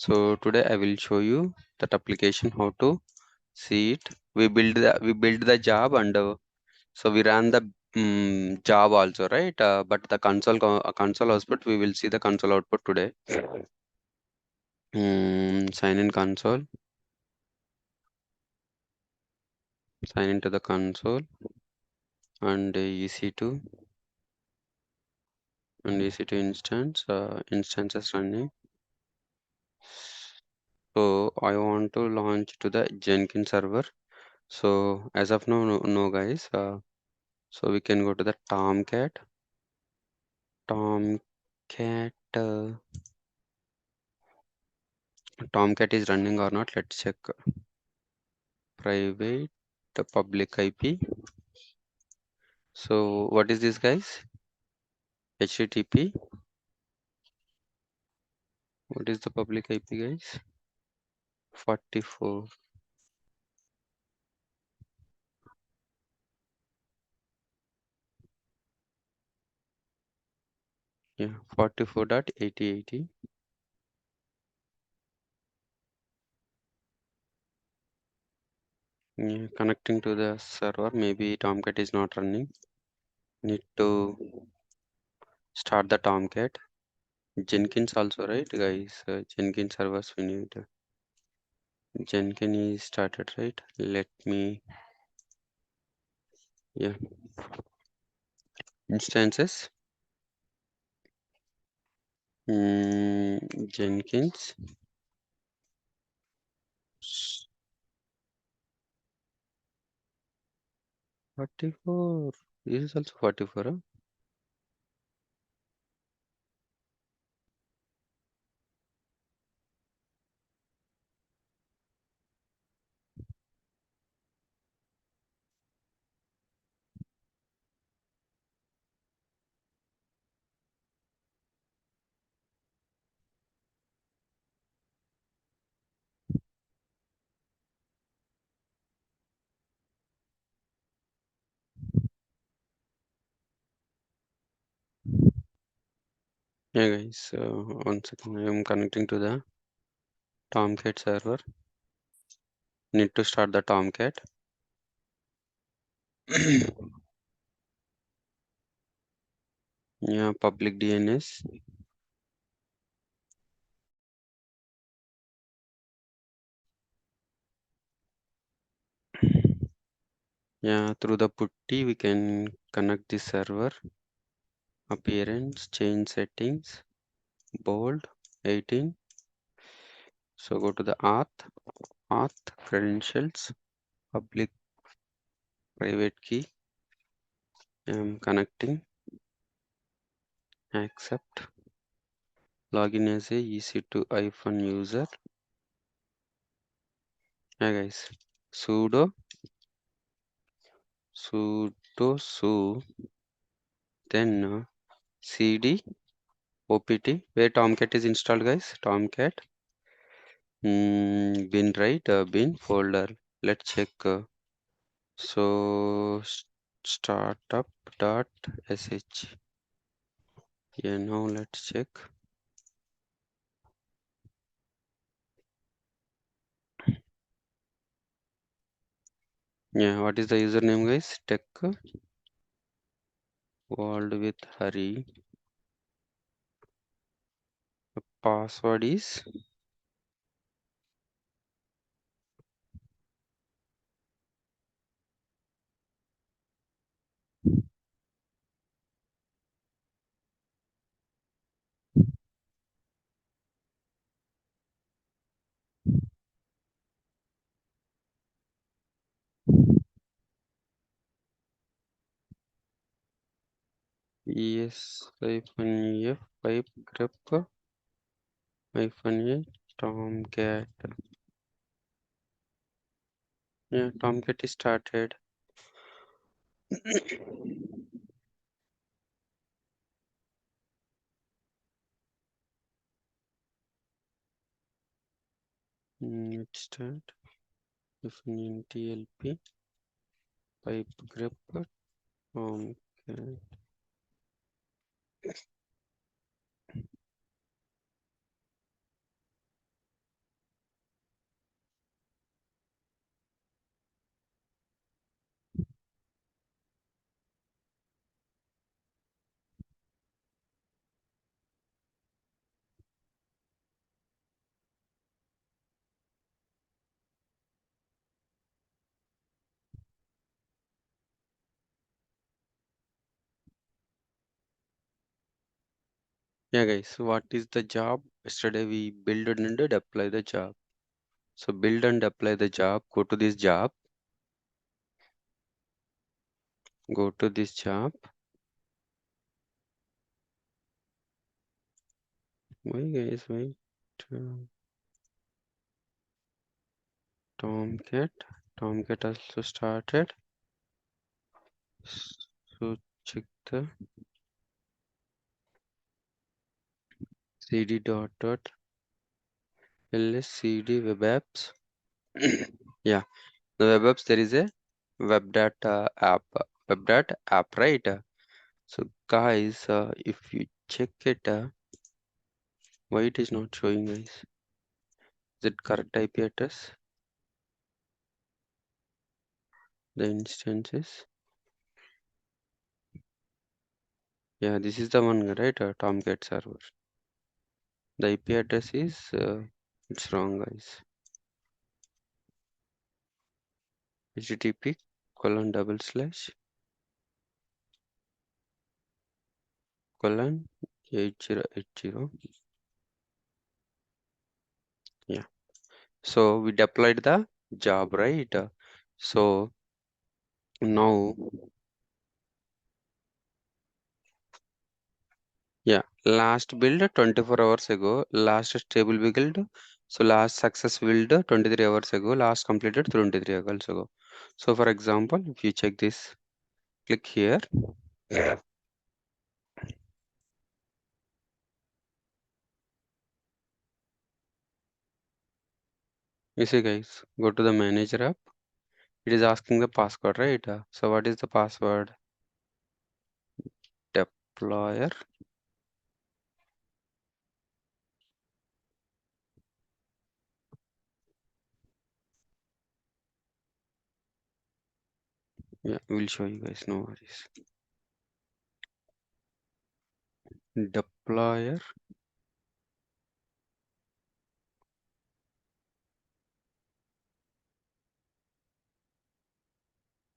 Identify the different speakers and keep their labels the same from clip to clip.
Speaker 1: So today I will show you that application how to see it. We build the job and so we ran the job also, right? But the console output, we will see the console output today. Sign in console, sign into the console and EC2 and EC2 instances running. So I want to launch to the Jenkins server. So as of now, no guys. So we can go to the Tomcat. Tomcat. Tomcat is running or not? Let's check. Private, public IP. So what is this, guys? HTTP. What is the public IP, guys? 44. Yeah, 44.8080. Yeah, connecting to the server. Maybe Tomcat is not running. Need to start the Tomcat. Jenkins also, right, guys? Jenkins servers we need. Jenkins is started, right? Let me, yeah, instances. Jenkins. 44. This is also 44. Huh? Yeah, guys. One second. I am connecting to the Tomcat server. Need to start the Tomcat. Yeah, public DNS. Yeah, through the putty we can connect the server. Appearance, change settings, bold, 18. So go to the auth credentials, public private key. I am connecting. Accept. Login as a EC2-user. Yeah, guys. Sudo su then cd opt where Tomcat is installed, guys. Tomcat bin, right? Bin folder. Let's check. So startup dot sh. Yeah, now let's check. Yeah, what is the username, guys? Tech world with Hari. The password is es hyphen f pipe grep hyphen a Tomcat. Yeah, Tomcat is started. Let's start. Hyphen TLP pipe grep Tomcat. Yeah, guys. So what is the job? Yesterday we build and deploy the job. So build and deploy the job. Go to this job. Go to this job. Why, guys? Wait. Tomcat. Tomcat also started. So check the cd dot ls cd web apps. Yeah, the web apps there is a web data app. Web data app, right? So guys, if you check it, why it is not showing, guys? Is it correct IP address? The instances. Yeah, this is the one, right? Tomcat server. The IP address is it's wrong, guys. HTTP colon double slash colon 8080. Yeah. So we deployed the job, right? So now, yeah, last build 24 hours ago, last stable build. So last success build 23 hours ago, last completed 23 hours ago. So for example, if you check this, click here. You see, guys, go to the manager app. It is asking the password, right? So what is the password? Deployer. Yeah, we'll show you guys, no worries. Deployer.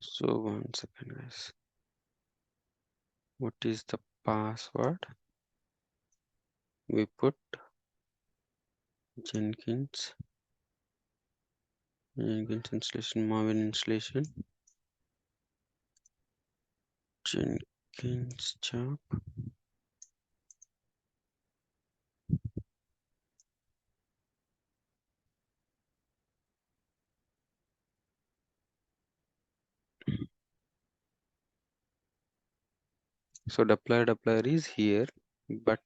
Speaker 1: So 1 second, guys. What is the password? We put Jenkins. Jenkins installation, Marvin installation. Jenkins job. So deployer is here, but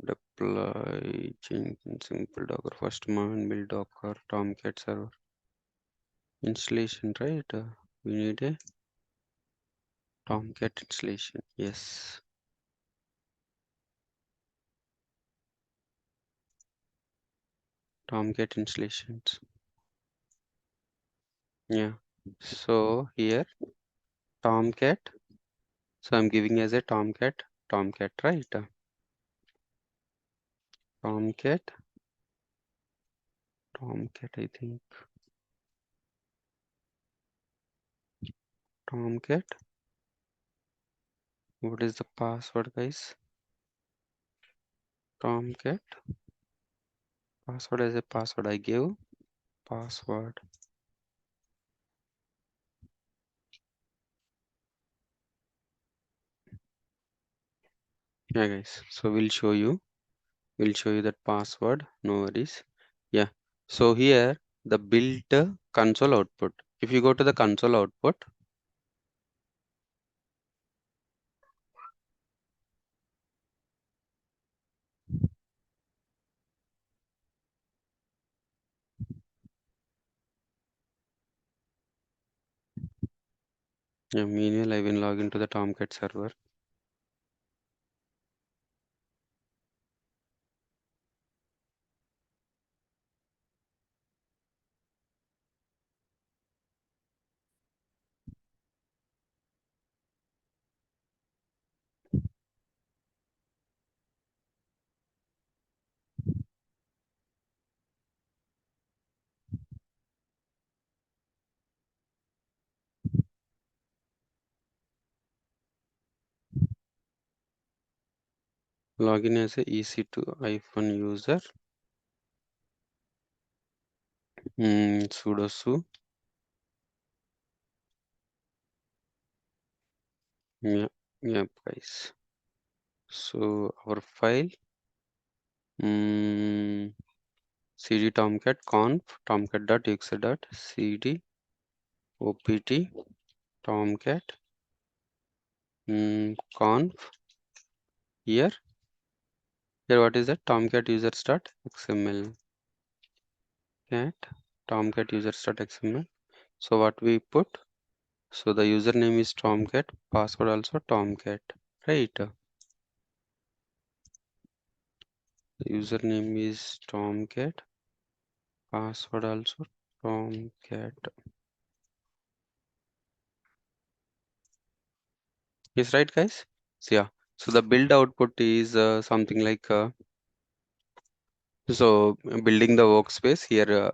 Speaker 1: deploy Jenkins simple Docker first Marvin build Docker Tomcat server installation, right? We need a Tomcat installation. Yes, Tomcat installations. Yeah. So here Tomcat. So I'm giving as a Tomcat, right? Tomcat, Tomcat, I think. Tomcat. What is the password, guys? Tomcat. Password as a password I gave. Password. Yeah, guys. So we'll show you. We'll show you that password. No worries. Yeah. So here the build console output. If you go to the console output, yeah, meanwhile I will log into the Tomcat server. login as a EC2 iPhone user. Sudo su. Yeah, yeah, guys. So our file cd tomcat conf tomcat.exe.cd opt tomcat conf here what is that tomcat users.xml cat tomcat users.xml. So what we put, so the username is tomcat, password also tomcat, right? The username is tomcat, password also tomcat. Yes, right, guys? So yeah, so the build output is something like building the workspace here,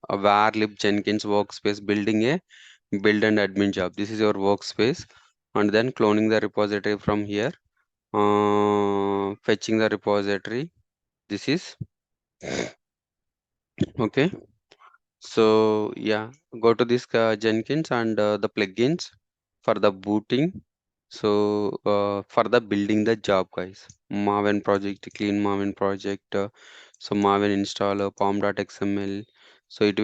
Speaker 1: a var lib Jenkins workspace, building a build and admin job. This is your workspace, and then cloning the repository from here, fetching the repository. This is okay. So yeah, go to this Jenkins and the plugins for the booting. So for the building the job, guys, Maven project, clean Maven project, so Maven installer, pom.xml. So it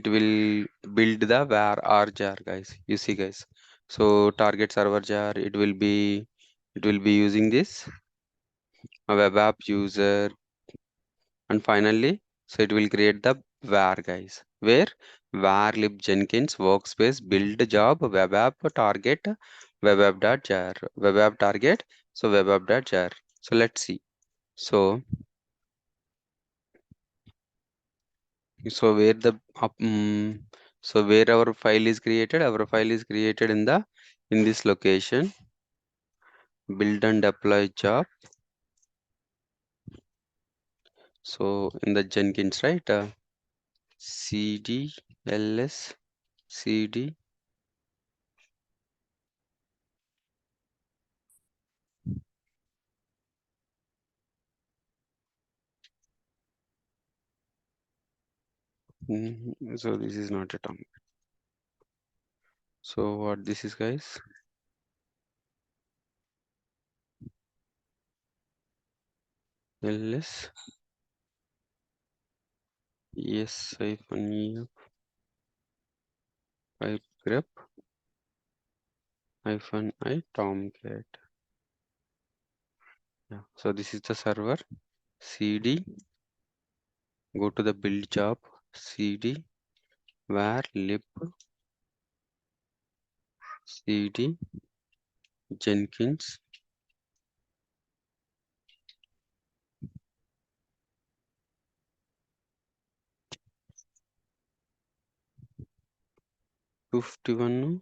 Speaker 1: will build the var r jar, guys. You see, guys. So target server jar, it will be using this web app user, and finally, so it will create the var, guys, where var lib Jenkins workspace build job web app target web app dot jar web app target, so web app dot jar. So let's see. So so where the so where our file is created, our file is created in this location, build and deploy job. So in the Jenkins, right? Cd ls cd. So this is not a term. So what this is, guys? ls yes hyphen pipe grep hyphen I tomcat. Yeah. So this is the server. Cd, go to the build job. Cd var lib cd Jenkins 251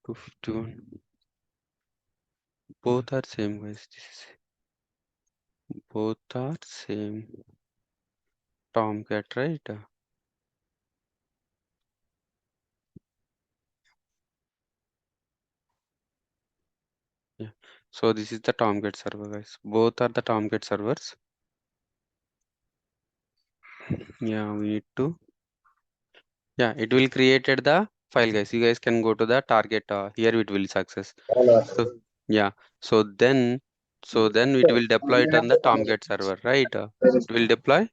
Speaker 1: 251. Both are same, guys. Both are same. Tomcat, right? Yeah. So this is the Tomcat server, guys. Both are the Tomcat servers. Yeah, we need to. Yeah, it will created the file, guys. You guys can go to the target. Here it will success. So yeah. So then it will deploy it on the Tomcat server, right? It will deploy.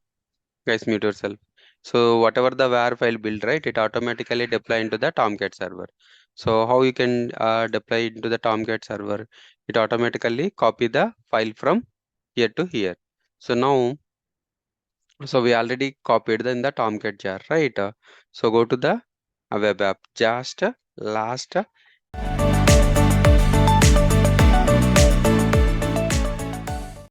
Speaker 1: Guys, mute yourself. So whatever the var file build, right? It automatically deploy into the Tomcat server. So how you can deploy into the Tomcat server? It automatically copy the file from here to here. So now, so we already copied in the Tomcat jar, right? So go to the web app. Just last